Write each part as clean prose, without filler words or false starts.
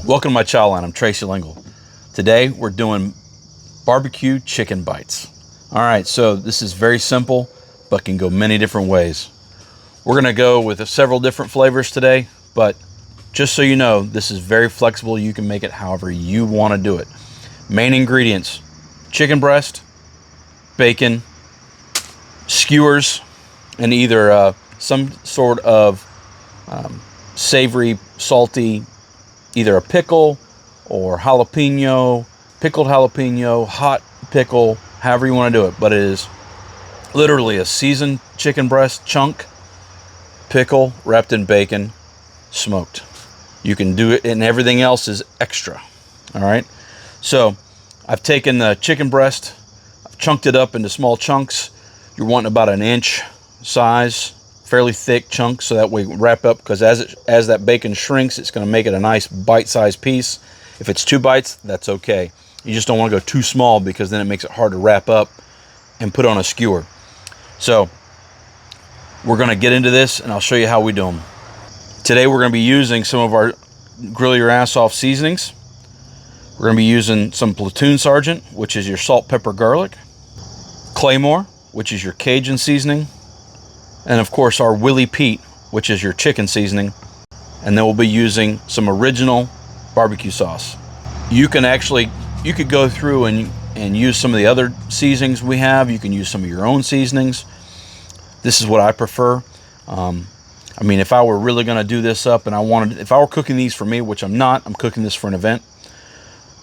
Welcome to My Chow Line. I'm Tracy Lingle. Today we're doing barbecue chicken bites. All right, so this is very simple, but can go many different ways. We're gonna go with several different flavors today, but just so you know, this is very flexible. You can make it however you wanna do it. Main ingredients: chicken breast, bacon, skewers, and either some sort of savory, salty, either a pickle or jalapeno, pickled jalapeno, hot pickle, however you want to do it. But it is literally a seasoned chicken breast chunk, pickle wrapped in bacon, smoked. You can do it, and everything else is extra. All right. So I've taken the chicken breast, I've chunked it up into small chunks. You're wanting about an inch size, fairly thick chunks, so that way wrap up, because as that bacon shrinks, it's going to make it a nice bite-sized piece. If it's 2 bites, that's okay. You just don't want to go too small, because then it makes it hard to wrap up and put on a skewer. So we're going to get into this, and I'll show you how we do them. Today we're going to be using some of our grill your ass off seasonings. We're going to be using some Platoon Sergeant, which is your salt, pepper, garlic, Claymore, which is your Cajun seasoning, and of course our Willie Pete, which is your chicken seasoning. And then we'll be using some original barbecue sauce. You could go through and use some of the other seasonings we have. You can use some of your own seasonings. This is what I prefer. I mean, if I were really going to do this up and if I were cooking these for me, which I'm not, I'm cooking this for an event,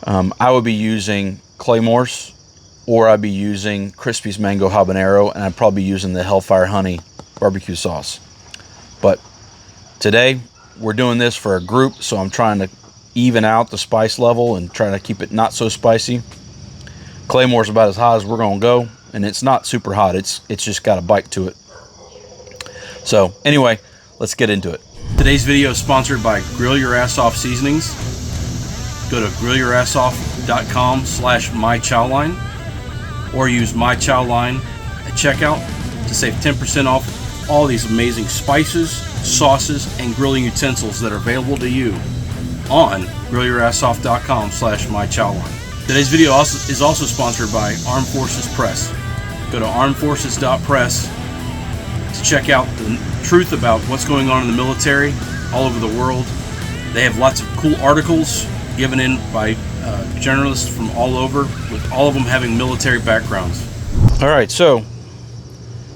I would be using Claymore's, or I'd be using Crispy's Mango Habanero, and I'd probably be using the Hellfire Honey barbecue sauce. But today we're doing this for a group, so I'm trying to even out the spice level and trying to keep it not so spicy. Claymore's about as hot as we're gonna go, and it's not super hot. It's just got a bite to it. So anyway, let's get into it. Today's video is sponsored by Grill Your Ass Off Seasonings. Go to grillyourassoff.com/mychowline, or use My Chow Line at checkout to save 10% off all these amazing spices, sauces, and grilling utensils that are available to you on grillyourassoff.com/mychowline. Today's video is also sponsored by Armed Forces Press. Go to armedforces.press to check out the truth about what's going on in the military all over the world. They have lots of cool articles given in by journalists from all over, with all of them having military backgrounds. All right, so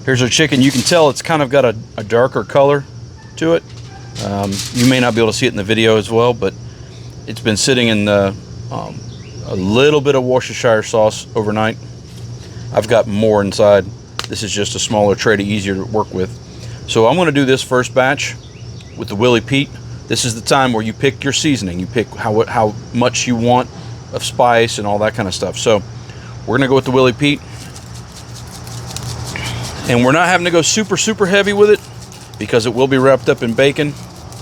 here's our chicken. You can tell it's kind of got a darker color to it. You may not be able to see it in the video as well, but it's been sitting in a little bit of Worcestershire sauce overnight. I've got more inside. This is just a smaller tray to easier to work with. So I'm going to do this first batch with the Willie Pete. This is the time where you pick your seasoning. You pick how much you want of spice and all that kind of stuff. So we're going to go with the Willie Pete. And we're not having to go super, super heavy with it, because it will be wrapped up in bacon,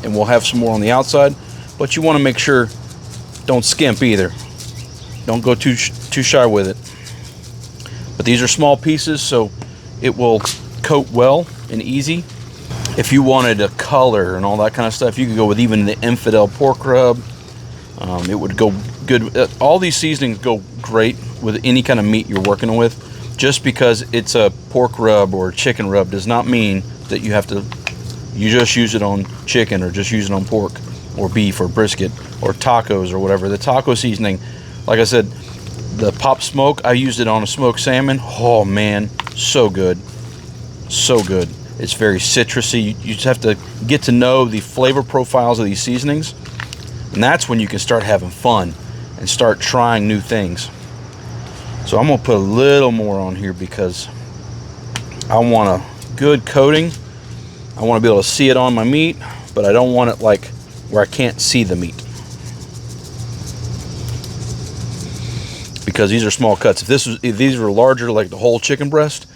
and we'll have some more on the outside. But you want to make sure, don't skimp either. Don't go too shy with it. But these are small pieces, so it will coat well and easy. If you wanted a color and all that kind of stuff, you could go with even the Infidel pork rub. It would go good. All these seasonings go great with any kind of meat you're working with. Just because it's a pork rub or chicken rub does not mean that you just use it on chicken, or just use it on pork or beef or brisket or tacos or whatever. The taco seasoning, like I said, the pop smoke, I used it on a smoked salmon. Oh man, so good. So good. It's very citrusy. You just have to get to know the flavor profiles of these seasonings, and that's when you can start having fun and start trying new things. So I'm going to put a little more on here, because I want a good coating. I want to be able to see it on my meat, but I don't want it like where I can't see the meat, because these are small cuts. If these were larger, like the whole chicken breast,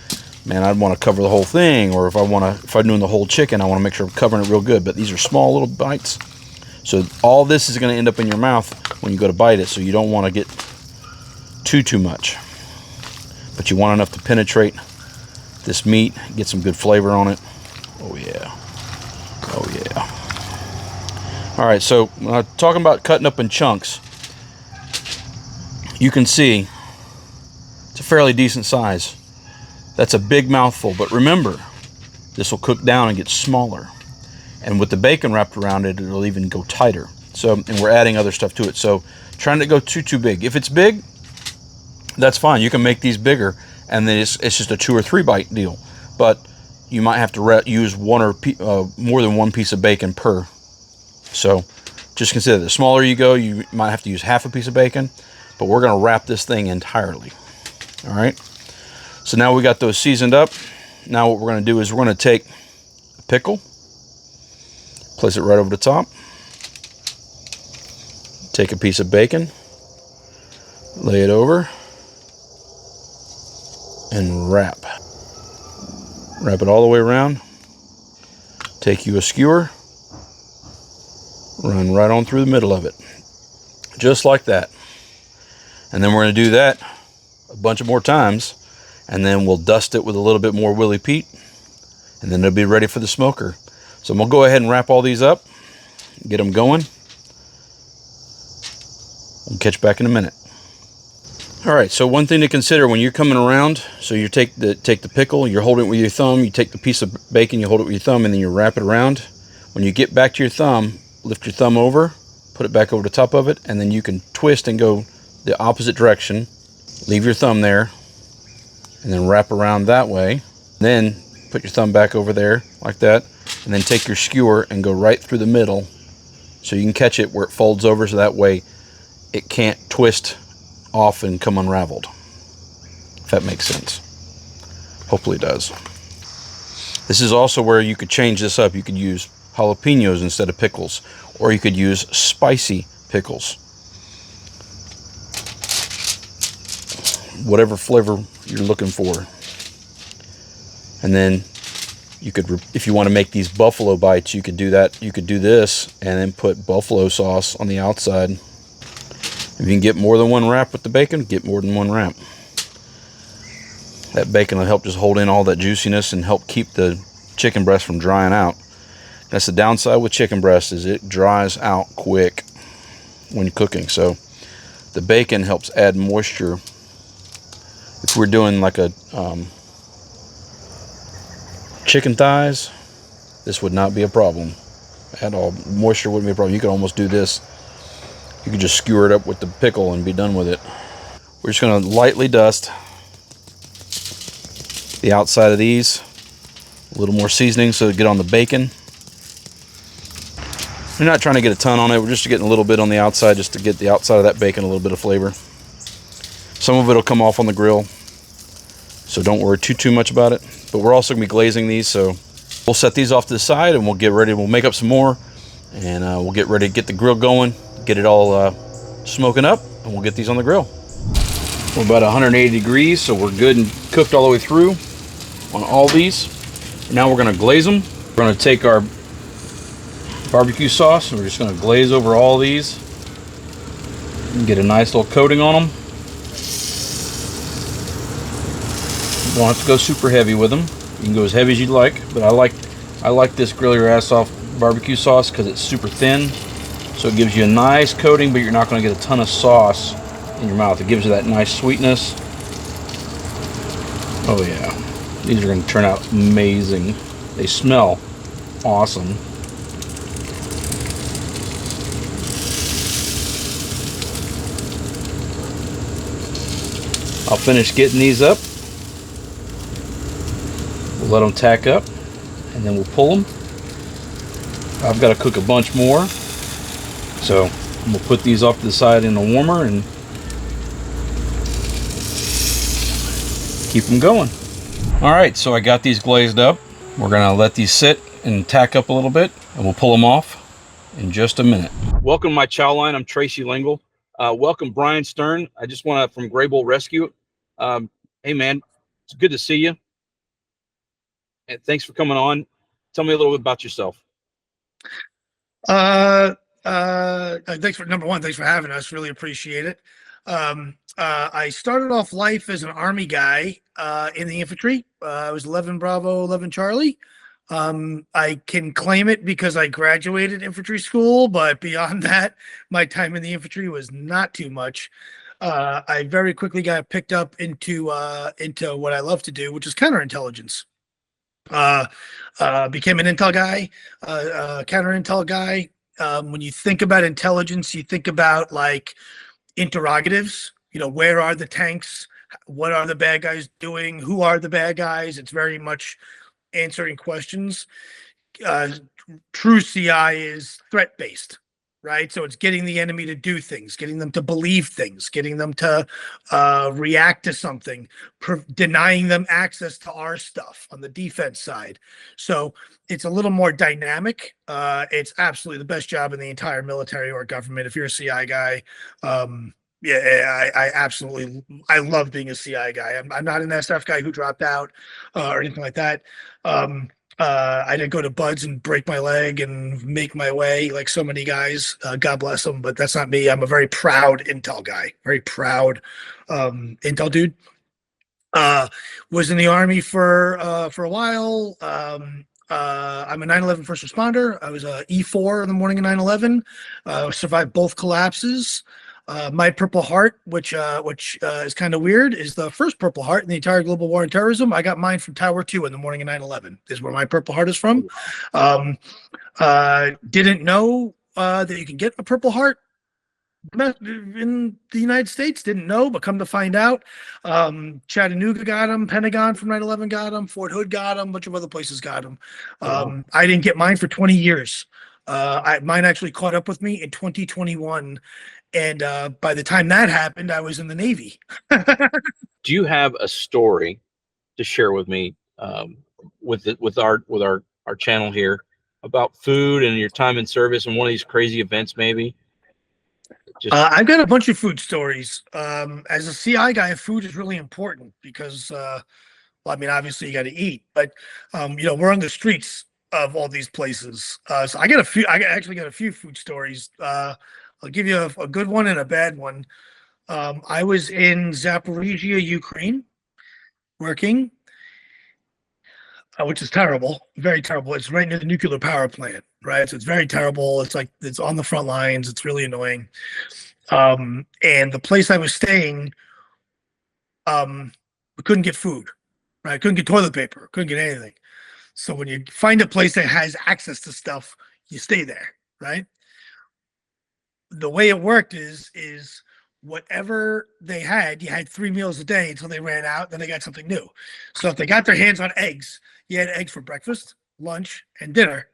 man, I'd want to cover the whole thing. Or if I'm doing the whole chicken, I want to make sure I'm covering it real good. But these are small little bites, so all this is going to end up in your mouth when you go to bite it. So you don't want to get too much, but you want enough to penetrate this meat, get some good flavor on it. Oh yeah, oh yeah. All right, so when I'm talking about cutting up in chunks, you can see it's a fairly decent size. That's a big mouthful, but remember, this will cook down and get smaller. And with the bacon wrapped around it, it'll even go tighter. So, and we're adding other stuff to it. So trying to go too big. If it's big, that's fine. You can make these bigger, and then it's just a 2 or 3 bite deal. But you might have to use one or more than one piece of bacon per. So just consider the smaller you go, you might have to use half a piece of bacon, but we're going to wrap this thing entirely. All right. So now we got those seasoned up. Now what we're going to do is we're going to take a pickle, place it right over the top, take a piece of bacon, lay it over, and wrap it all the way around. Take you a skewer, run right on through the middle of it, just like that. And then we're going to do that a bunch of more times, and then we'll dust it with a little bit more Willie Pete, and then it'll be ready for the smoker. So I'm going to go ahead and wrap all these up, get them going. We'll catch you back in a minute. All right, so one thing to consider when you're coming around, so you take the pickle, you're holding it with your thumb, you take the piece of bacon, you hold it with your thumb, and then you wrap it around. When you get back to your thumb, lift your thumb over, put it back over the top of it, and then you can twist and go the opposite direction. Leave your thumb there, and then wrap around that way. Then put your thumb back over there like that, and then take your skewer and go right through the middle so you can catch it where it folds over, so that way it can't twist off and come unraveled, if that makes sense. Hopefully it does. This is also where you could change this up. You could use jalapenos instead of pickles, or you could use spicy pickles. Whatever flavor you're looking for. And then you could, if you want to make these buffalo bites, you could do that. You could do this and then put buffalo sauce on the outside. If you can get more than one wrap with the bacon, get more than one wrap. That bacon will help just hold in all that juiciness and help keep the chicken breast from drying out. That's the downside with chicken breast, is it dries out quick when you're cooking. So the bacon helps add moisture. If we're doing like a chicken thighs, this would not be a problem at all. Moisture wouldn't be a problem. You could almost do this. You could just skewer it up with the pickle and be done with it. We're just going to lightly dust the outside of these. A little more seasoning so to get on the bacon. We're not trying to get a ton on it. We're just getting a little bit on the outside just to get the outside of that bacon a little bit of flavor. Some of it will come off on the grill, so don't worry too much about it. But we're also going to be glazing these, so we'll set these off to the side and we'll get ready. We'll make up some more, and we'll get ready to get the grill going, get it all smoking up, and we'll get these on the grill. We're about 180 degrees, so we're good and cooked all the way through on all these. Now we're going to glaze them. We're going to take our barbecue sauce and we're just going to glaze over all these and get a nice little coating on them. You don't have to go super heavy with them. You can go as heavy as you'd like, but I like this grill your ass off barbecue sauce because it's super thin, so it gives you a nice coating, but you're not going to get a ton of sauce in your mouth. It gives you that nice sweetness. Oh yeah, these are going to turn out amazing. They smell awesome. I'll finish getting these up. We'll let them tack up, and then we'll pull them. I've got to cook a bunch more, so I'm going to put these off to the side in the warmer and keep them going. All right, so I got these glazed up. We're going to let these sit and tack up a little bit, and we'll pull them off in just a minute. Welcome to My Chow Line. I'm Tracy Lingle. Welcome Bryan Stern. I just want to, from Graybull Rescue. Hey man, it's good to see you. And thanks for coming on. Tell me a little bit about yourself. Thanks for number one. Thanks for having us. Really appreciate it. I started off life as an Army guy in the infantry. I was 11 Bravo, 11 Charlie. I can claim it because I graduated infantry school, but beyond that, my time in the infantry was not too much. I very quickly got picked up into what I love to do, which is counterintelligence. Uh, Became an intel guy, counter intel guy. When you think about intelligence, you think about like interrogatives. Where are the tanks? What are the bad guys doing? Who are the bad guys? It's very much answering questions. uh, True CI is threat based, right? So it's getting the enemy to do things, getting them to believe things, getting them to react to something, denying them access to our stuff on the defense side. So it's a little more dynamic. It's absolutely the best job in the entire military or government if you're a CI guy. Yeah, I absolutely, I love being a CI guy. I'm not an SF guy who dropped out or anything like that. Um, I didn't go to Buds and break my leg and make my way like so many guys. God bless them, but that's not me. I'm a very proud Intel guy, very proud Intel dude. Uh, was in the Army for a while. I'm a 9/11 first responder. I was a E4 in the morning of 9/11. Survived both collapses. My Purple Heart, which is kind of weird, is the first Purple Heart in the entire global war on terrorism. I got mine from Tower 2 in the morning of 9/11. Is where my Purple Heart is from. Um, didn't know that you can get a Purple Heart in the United States. Didn't know, but come to find out, Chattanooga got them, Pentagon from 9/11 got them, Fort Hood got them, a bunch of other places got them. Wow. I didn't get mine for 20 years. Mine actually caught up with me in 2021. And by the time that happened, I was in the Navy. Do you have a story to share with me, with our channel here, about food and your time in service and one of these crazy events, maybe? Just I've got a bunch of food stories. As a CI guy, food is really important because, well, I mean, obviously you got to eat, but we're on the streets of all these places. So I got a few. Actually got a few food stories. I'll give you a good one and a bad one. I was in Zaporizhia, Ukraine, working, which is terrible, very terrible. It's right near the nuclear power plant, right? So it's very terrible. It's like it's on the front lines. It's really annoying. And the place I was staying, we couldn't get food, right? Couldn't get toilet paper, couldn't get anything. So when you find a place that has access to stuff, you stay there, right? The way it worked is whatever they had, you had 3 meals a day until they ran out, then they got something new. So if they got their hands on eggs, you had eggs for breakfast, lunch, and dinner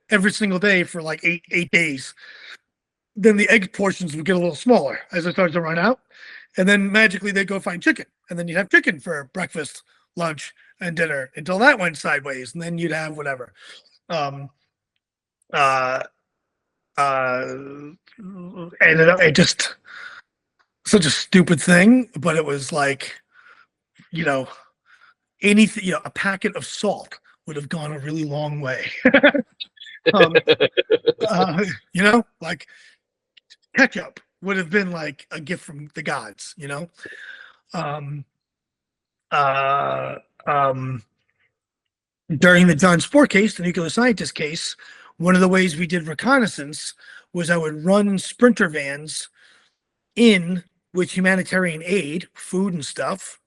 every single day for like eight days. Then the egg portions would get a little smaller as it started to run out. And then magically they'd go find chicken. And then you'd have chicken for breakfast, lunch, and dinner until that went sideways. And then you'd have whatever. Um, uh, and it just such a stupid thing, but it was like, you know, anything, a packet of salt would have gone a really long way. um, like ketchup would have been like a gift from the gods. Um, uh, um, During the John Sport case, the nuclear scientist case, one of the ways we did reconnaissance was I would run sprinter vans in with humanitarian aid, food and stuff,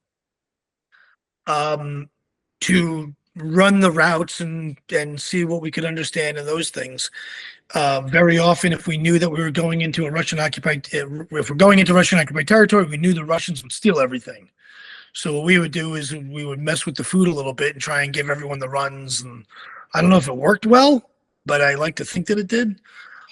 to run the routes and see what we could understand and those things. Very often, if we knew that we were going into if we're going into Russian occupied territory, we knew the Russians would steal everything. So what we would do is we would mess with the food a little bit and try and give everyone the runs. And I don't know if it worked well, but I like to think that it did.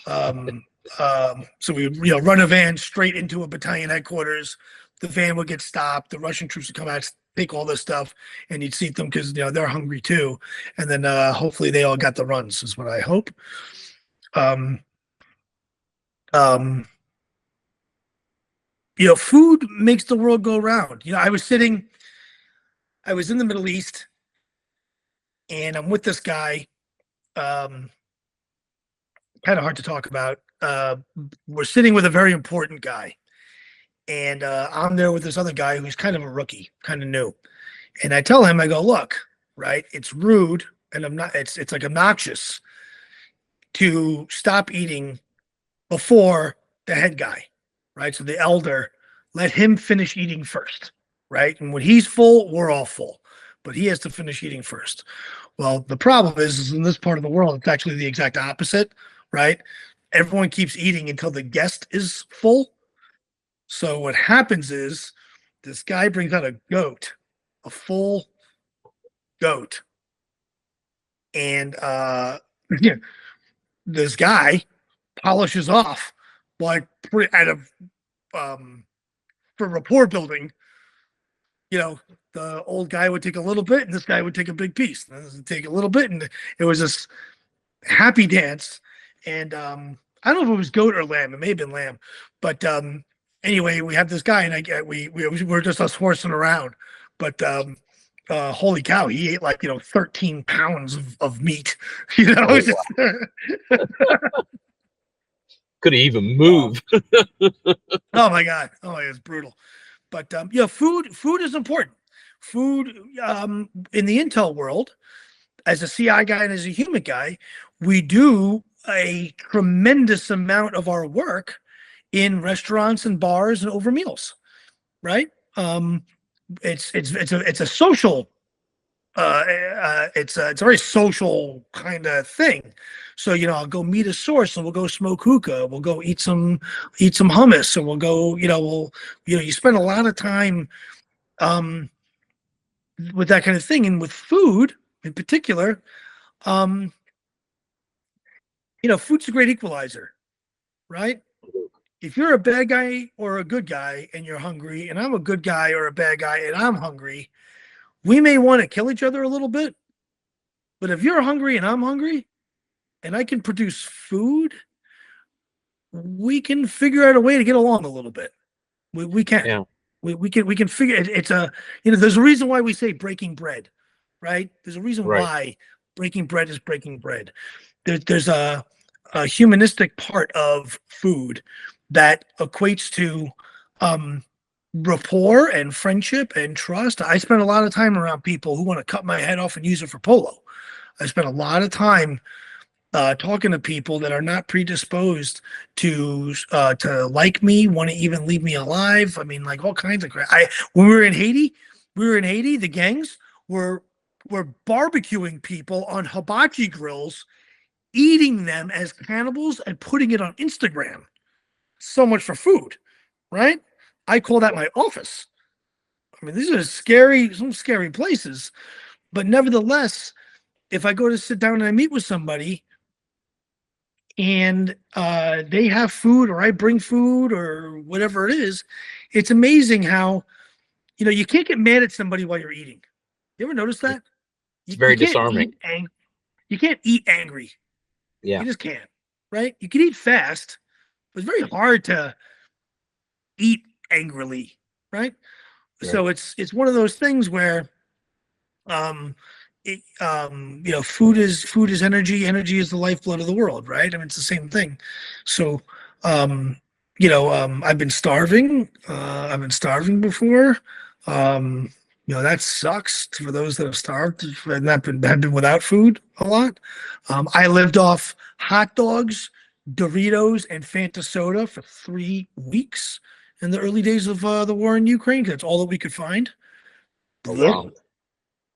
So we would, run a van straight into a battalion headquarters. The van would get stopped. The Russian troops would come out, take all this stuff, and you'd seat them because they're hungry too. And then hopefully they all got the runs, is what I hope. Food makes the world go round. I was in the Middle East, and I'm with this guy. Kind of hard to talk about. We're sitting with a very important guy, and I'm there with this other guy who's kind of a rookie, kind of new. And I tell him, I go, look, right, it's rude and I'm not. It's like obnoxious to stop eating before the head guy, right? So the elder, let him finish eating first, right? And when he's full, we're all full, but he has to finish eating first. Well, the problem is in this part of the world, it's actually the exact opposite, right? Everyone keeps eating until the guest is full. So what happens is this guy brings out a goat, a full goat, and yeah, this guy polishes off like at a for rapport building. You know, the old guy would take a little bit, and this guy would take a big piece. And this would take a little bit, and it was this happy dance. And I don't know if it was goat or lamb. It may have been lamb, but anyway, we have this guy, and we were just us horsing around. But holy cow, he ate like 13 pounds of meat. You know, Oh, could he even move? oh my god, it's brutal. But yeah, food is important. Food in the Intel world, as a CI guy and as a human guy, we do a tremendous amount of our work in restaurants and bars and over meals, right? It's a social it's a very social kind of thing. So I'll go meet a source and we'll go smoke hookah. We'll go eat some hummus, and we'll go. You spend a lot of time um, with that kind of thing, and with food in particular. Um, food's a great equalizer, right? If you're a bad guy or a good guy and you're hungry, and I'm a good guy or a bad guy and I'm hungry, we may want to kill each other a little bit. But if you're hungry and I'm hungry, and I can produce food, we can figure out a way to get along a little bit. We can. Yeah. We can figure it. It's there's a reason why we say breaking bread, right? There's a reason Right. why breaking bread is breaking bread. There's a humanistic part of food that equates to rapport and friendship and trust. I spend a lot of time around people who want to cut my head off and use it for polo. I spend a lot of time talking to people that are not predisposed to like me, want to even leave me alive. I mean, like all kinds of crap. When we were in Haiti, the gangs were barbecuing people on hibachi grills, eating them as cannibals and putting it on Instagram. So much for food, right? I call that my office. I mean, these are some scary places, but nevertheless, if I go to sit down and I meet with somebody and they have food, or I bring food, or whatever it is, it's amazing how you can't get mad at somebody while you're eating. You ever notice that? It's very you can't disarming. you can't eat angry. Yeah. You just can't, right? You can eat fast, but it's very hard to eat angrily, right? Right. So it's one of those things where food is energy. Energy is the lifeblood of the world, right? I mean, it's the same thing. So I've been starving. I've been starving before. That sucks for those that have starved and have been without food a lot. I lived off hot dogs, Doritos, and Fanta soda for 3 weeks in the early days of the war in Ukraine, because that's all that we could find. Oh, wow.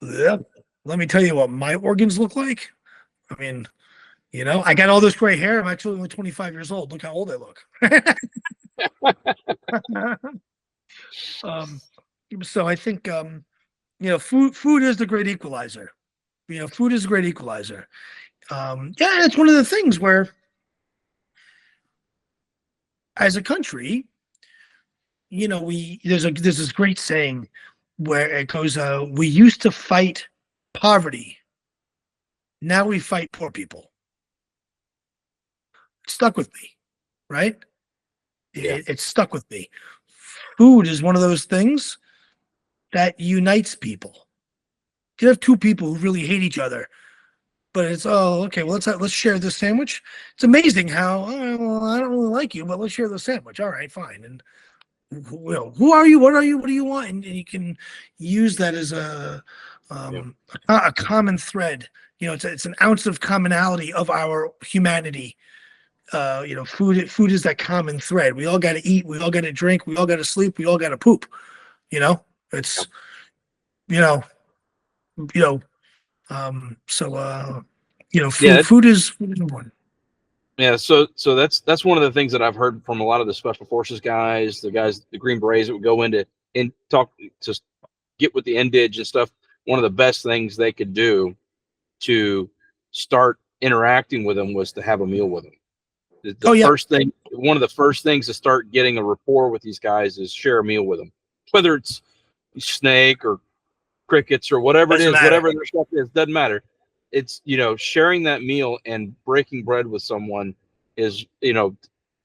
Yeah. Let me tell you what my organs look like. I mean, I got all this gray hair. I'm actually only 25 years old. Look how old I look. So I think food is the great equalizer. Food is a great equalizer. Yeah, it's one of the things where, as a country, there's this great saying where it goes, we used to fight poverty. Now we fight poor people. It stuck with me, right? Yeah. It stuck with me. Food is one of those things that unites people. You have two people who really hate each other, but it's okay. Well, let's share this sandwich. It's amazing how well, I don't really like you, but let's share the sandwich. All right, fine. And who are you? What are you? What do you want? And you can use that as Yeah. A common thread. It's an ounce of commonality of our humanity. Food is that common thread. We all got to eat. We all got to drink. We all got to sleep. We all got to poop. It's you know you know so Yeah. food is important. Yeah. So that's one of the things that I've heard from a lot of the special forces guys, the Green Berets that would go into and talk to get with the NDIG and stuff. One of the best things they could do to start interacting with them was to have a meal with them. The Oh yeah, first thing, one of the first things to start getting a rapport with these guys is share a meal with them, whether it's snake or crickets or whatever it doesn't is, matter. whatever their stuff is, doesn't matter. It's, sharing that meal and breaking bread with someone is,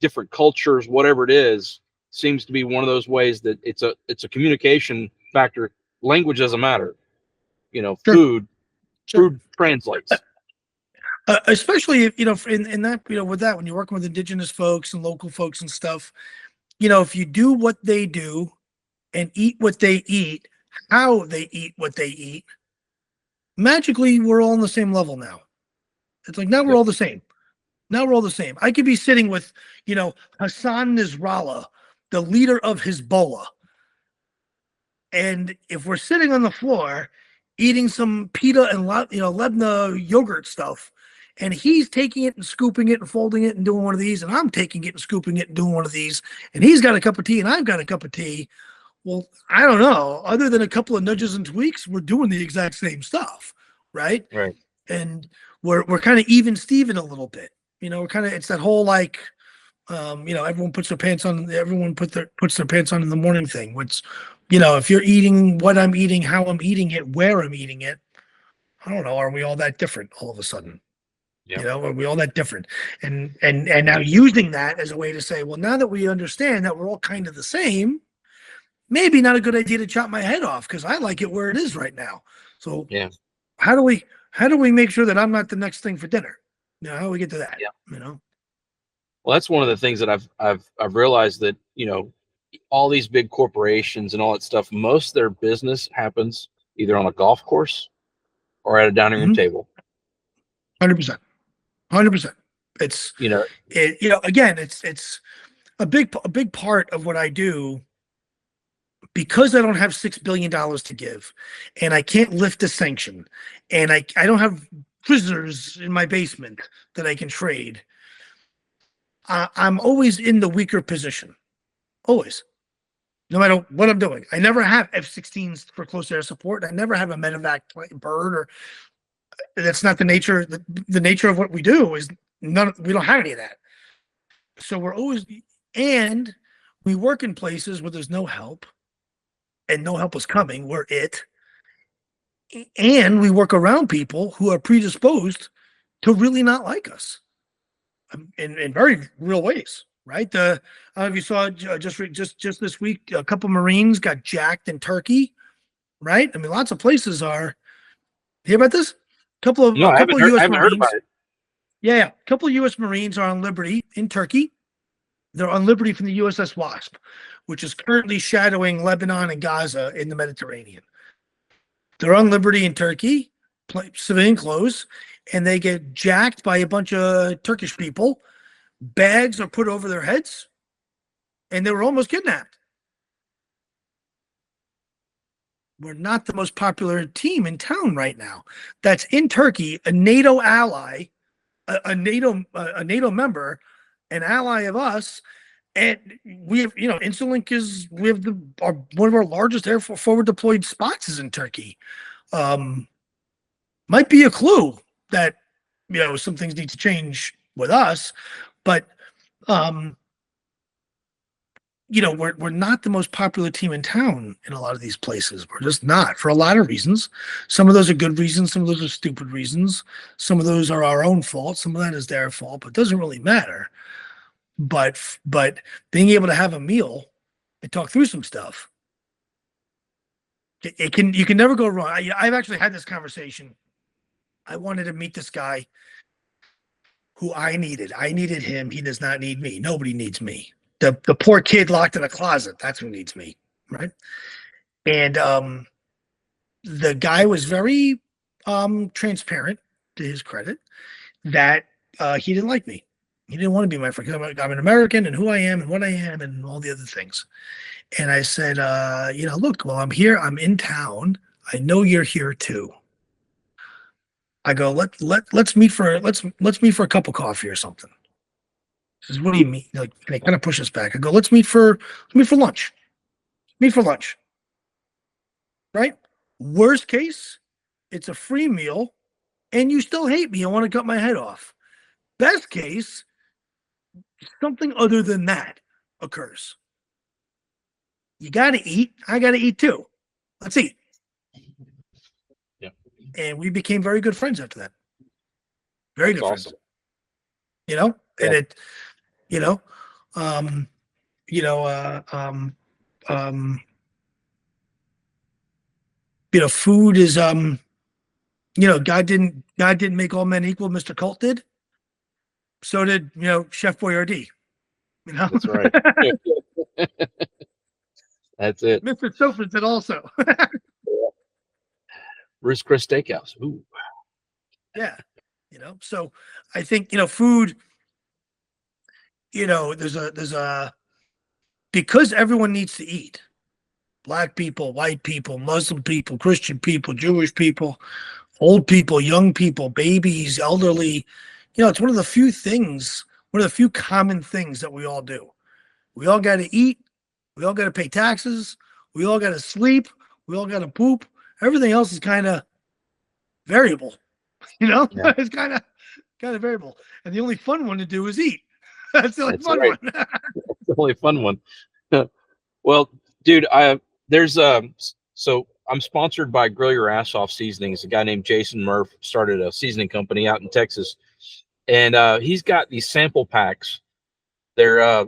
different cultures, whatever it is, seems to be one of those ways that it's a communication factor. Language doesn't matter. Sure, sure. Food translates. Especially if, in that, with that, when you're working with indigenous folks and local folks and stuff, if you do what they do and eat what they eat, how they eat what they eat, magically we're all on the same level now. It's like now we're Yep. all the same. Now we're all the same. I could be sitting with, Hassan Nasrallah, the leader of Hezbollah. And if we're sitting on the floor eating some pita and Lebna yogurt stuff, and he's taking it and scooping it and folding it and doing one of these, and I'm taking it and scooping it and doing one of these, and he's got a cup of tea and I've got a cup of tea. Well, I don't know. Other than a couple of nudges and tweaks, we're doing the exact same stuff, right? Right. And we're kind of even Steven a little bit. We're kind of, it's that whole like everyone puts their pants on, puts their pants on in the morning thing, which, if you're eating what I'm eating, how I'm eating it, where I'm eating it, I don't know, are we all that different all of a sudden? Yeah. Are we all that different? And now using that as a way to say, well, now that we understand that we're all kind of the same, maybe not a good idea to chop my head off because I like it where it is right now. So Yeah. how do we make sure that I'm not the next thing for dinner? How do we get to that? Yeah. Well, that's one of the things that I've realized that, all these big corporations and all that stuff, most of their business happens either on a golf course or at a dining room table. 100%. 100%. It's, again, it's a big part of what I do because I don't have $6 billion to give and I can't lift a sanction and I don't have prisoners in my basement that I can trade. I'm always in the weaker position. Always. No matter what I'm doing. I never have F-16s for close air support. I never have a medevac bird, or that's not the nature. The nature of what we do is we don't have any of that. So we're always, and we work in places where there's no help and no help is coming. We're it. And we work around people who are predisposed to really not like us in very real ways. Right. I don't know if you saw just this week, a couple Marines got jacked in Turkey. Right. I mean, lots of places are. Hear about this? No, A couple of U.S. I haven't heard Marines. about it. Yeah. A couple of U.S. Marines are on liberty in Turkey. They're on liberty from the USS Wasp, which is currently shadowing Lebanon and Gaza in the Mediterranean. They're on liberty in Turkey, civilian clothes, and they get jacked by a bunch of Turkish people. Bags are put over their heads, and they were almost kidnapped. We're not the most popular team in town right now. That's in Turkey, a NATO ally, a NATO member, an ally of us, and we have, Insulink is we have one of our largest air forward deployed spots is in Turkey. Might be a clue that some things need to change with us, but we're not the most popular team in town in a lot of these places. We're just not, for a lot of reasons. Some of those are good reasons. Some of those are stupid reasons. Some of those are our own fault. Some of that is their fault, but it doesn't really matter. But being able to have a meal and talk through some stuff, you can never go wrong. I've actually had this conversation. I wanted to meet this guy who I needed. I needed him. He does not need me. Nobody needs me. The poor kid locked in a closet. That's who needs me, right? And the guy was very transparent, to his credit, that he didn't like me. He didn't want to be my friend. I'm an American and who I am and what I am and all the other things. And I said, look, well, I'm here. I'm in town. I know you're here too. I go, let's meet for let's meet for a cup of coffee or something. He says, what do you mean? Like, they kind of push us back. I go, let's meet for lunch. Meet for lunch. Right? Worst case, it's a free meal, and you still hate me and want to cut my head off. Best case, something other than that occurs. You got to eat. I got to eat too. Let's eat. Yeah. And we became very good friends after that. Very good friends. Awesome. And Yeah. it, you know, um, you know, uh, um, um, food is, God didn't make all men equal. Mr. Colt did. So did, Chef Boyardee, That's right. That's it. Mr. Sofa did also. Ruth's Chris Steakhouse. Ooh. Yeah. So I think, food, there's a, because everyone needs to eat. Black people, white people, Muslim people, Christian people, Jewish people, old people, young people, babies, elderly. It's one of the few common things that we all do. We all got to eat. We all got to pay taxes. We all got to sleep. We all got to poop. Everything else is kind of variable. Yeah. It's kind of variable. And the only fun one to do is eat. That's the only That's fun right. one. It's the only fun one. Well, dude, so I'm sponsored by Grill Your Ass Off Seasonings. A guy named Jason Murph started a seasoning company out in Texas, and he's got these sample packs. They're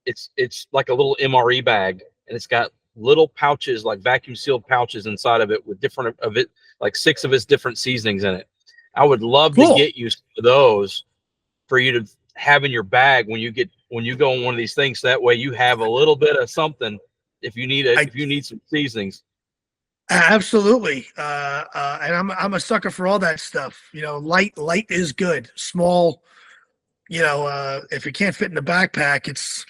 it's like a little MRE bag, and it's got little pouches, like vacuum sealed pouches inside of it with different of it, like 6 of his different seasonings in it. I would love to Cool. get you some of those for you to have in your bag when you go on one of these things. So that way you have a little bit of something if you need some seasonings. Absolutely. And I'm a sucker for all that stuff. Light is good. Small, if it can't fit in the backpack, it's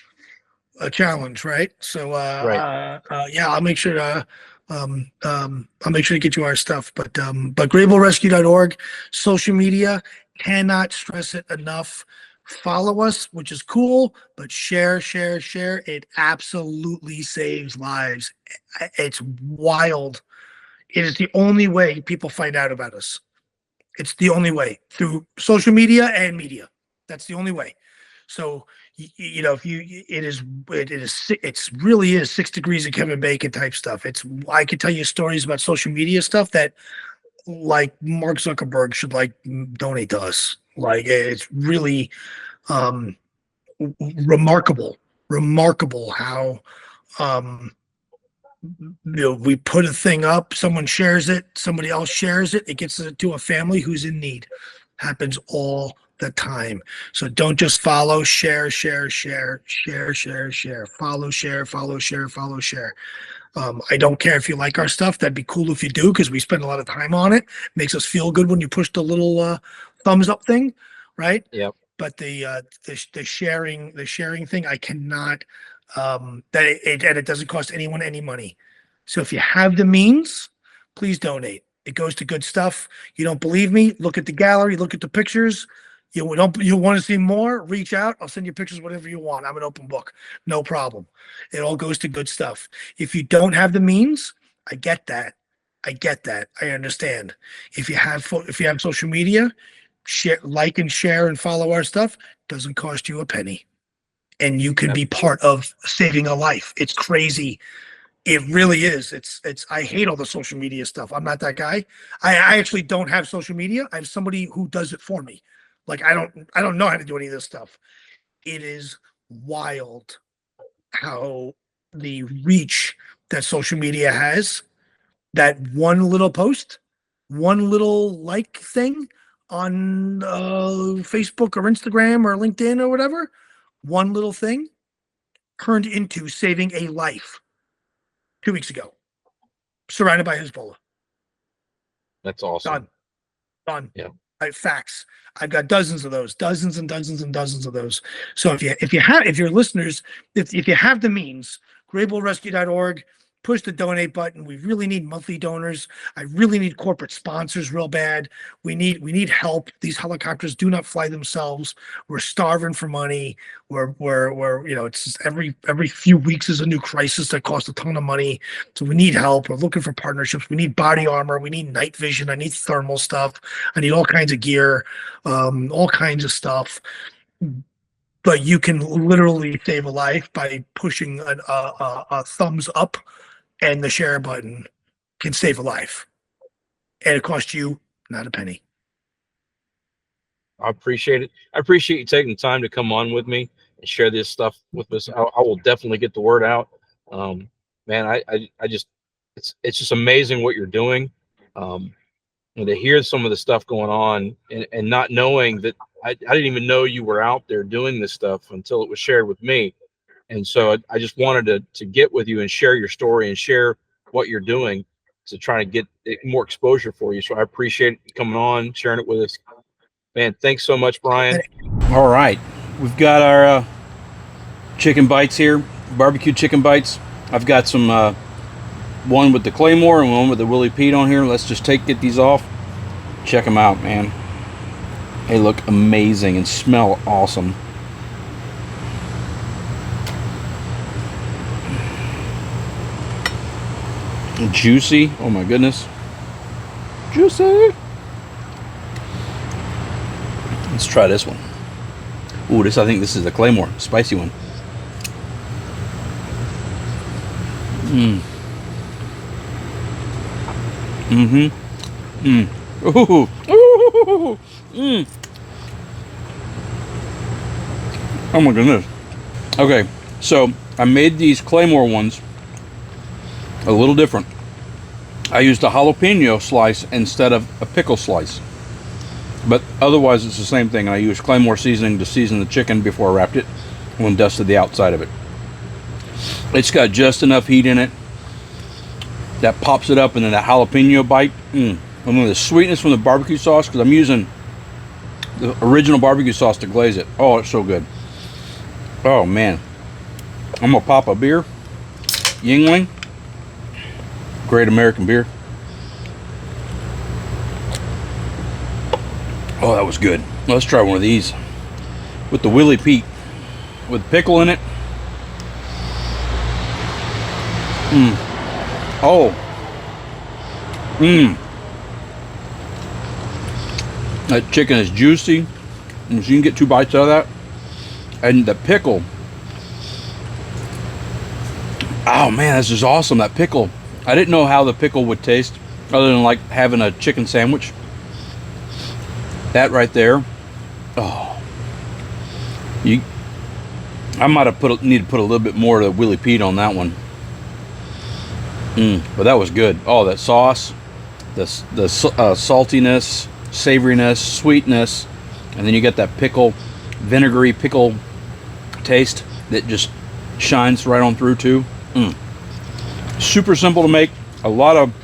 a challenge, right? So Right. yeah, I'll make sure to I'll make sure to get you our stuff. But GrableRescue.org, social media, cannot stress it enough. Follow us, which is cool, but share. It absolutely saves lives. It's wild. It is the only way people find out about us. It's the only way, through social media and media. That's the only way. So, if it's really is 6 degrees of Kevin Bacon type stuff. I could tell you stories about social media stuff that, like, Mark Zuckerberg should, like, donate to us. Like, it's really um, remarkable how we put a thing up, someone shares it, somebody else shares it, it gets it to a family who's in need. Happens all the time. So don't just follow, share. Follow, share. I don't care if you like our stuff. That'd be cool if you do, because we spend a lot of time on it. Makes us feel good when you push the little thumbs up thing, right? Yep. But the sharing thing, I cannot, and it doesn't cost anyone any money. So if you have the means, please donate. It goes to good stuff. You don't believe me? Look at the gallery, look at the pictures. You want to see more? Reach out. I'll send you pictures, whatever you want. I'm an open book. No problem. It all goes to good stuff. If you don't have the means, I get that. I understand. If you have social media, share, like and share and follow our stuff. Doesn't cost you a penny. And you can be part of saving a life. It's crazy. It really is. I hate all the social media stuff. I'm not that guy. I actually don't have social media. I have somebody who does it for me. Like, I don't know how to do any of this stuff. It is wild how the reach that social media has. That one little post, one little like thing on Facebook or Instagram or LinkedIn or whatever, one little thing turned into saving a life 2 weeks ago, surrounded by Hezbollah. That's awesome. Done. Yeah. Facts. I've got dozens of those, dozens and dozens and dozens of those. So if your listeners, if you have the means, grablerescue.org, push the donate button. We really need monthly donors. I really need corporate sponsors real bad. We need help. These helicopters do not fly themselves. We're starving for money. We're it's just every few weeks is a new crisis that costs a ton of money. So we need help. We're looking for partnerships. We need body armor. We need night vision. I need thermal stuff. I need all kinds of gear, all kinds of stuff. But you can literally save a life by pushing a thumbs up, and the share button can save a life. And it costs you not a penny. I appreciate it. I appreciate you taking the time to come on with me and share this stuff with us. I will definitely get the word out. Man, I just, it's just amazing what you're doing. And to hear some of the stuff going on and not knowing that I didn't even know you were out there doing this stuff until it was shared with me. And so I just wanted to get with you and share your story and share what you're doing to try to get more exposure for you. So I appreciate you coming on, sharing it with us. Man, thanks so much, Bryan. All right, we've got our chicken bites here, barbecue chicken bites. I've got some one with the Claymore and one with the Willie Pete on here. Let's just get these off. Check them out, man. They look amazing and smell awesome. Juicy. Oh my goodness. Juicy. Let's try this one. Ooh, I think this is the Claymore, spicy one. Ooh. Ooh. Oh my goodness. Okay, so I made these Claymore ones a little different. I used a jalapeno slice instead of a pickle slice. But otherwise it's the same thing. I used Claymore seasoning to season the chicken before I wrapped it and dusted the outside of it. It's got just enough heat in it that pops it up, and then that jalapeno bite. And then the sweetness from the barbecue sauce, because I'm using the original barbecue sauce to glaze it. Oh, it's so good. Oh man. I'm gonna pop a beer. Yingling. Great American beer. Oh, that was good. Let's try one of these with the Willie Pete with pickle in it. Oh. That chicken is juicy. And so you can get 2 bites out of that. And the pickle. Oh man, this is awesome. That pickle. I didn't know how the pickle would taste other than like having a chicken sandwich. That right there. Oh. I might have need to put a little bit more of the Willie Pete on that one. But that was good. Oh, that sauce, the saltiness, savoriness, sweetness, and then you get that pickle, vinegary pickle taste that just shines right on through too. Super simple to make. A lot of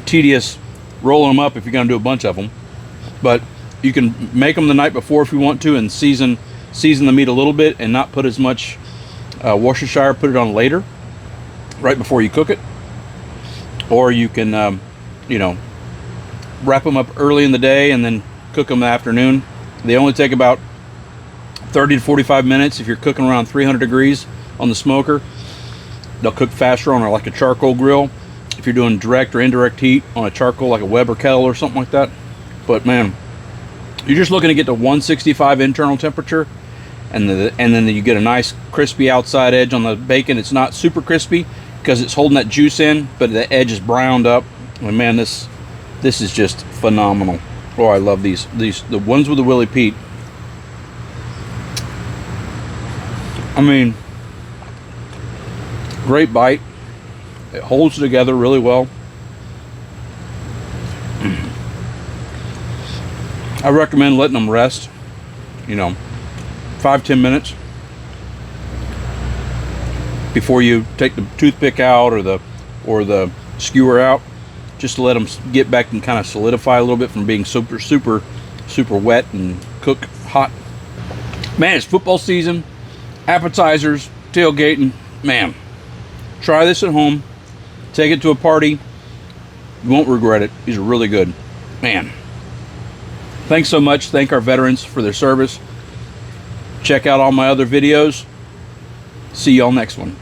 tedious rolling them up if you're going to do a bunch of them, but you can make them the night before if you want to, and season the meat a little bit and not put as much Worcestershire. Put it on later, right before you cook it, or you can wrap them up early in the day and then cook them in the afternoon. They only take about 30 to 45 minutes if you're cooking around 300 degrees on the smoker. They'll cook faster on like a charcoal grill if you're doing direct or indirect heat on a charcoal like a Weber kettle or something like that. But man, you're just looking to get to 165 internal temperature, and then you get a nice crispy outside edge on the bacon. It's not super crispy because it's holding that juice in, but the edge is browned up. And man, this is just phenomenal. Oh, I love these the ones with the Willie Pete. I mean, great bite. It holds together really well. I recommend letting them rest, 5-10 minutes before you take the toothpick out or the skewer out. just to let them get back and kind of solidify a little bit from being super, super, super wet and cook hot. Man, it's football season, appetizers, tailgating. Man, try this at home. Take it to a party. You won't regret it. These are really good. Man, thanks so much. Thank our veterans for their service. Check out all my other videos. See y'all next one.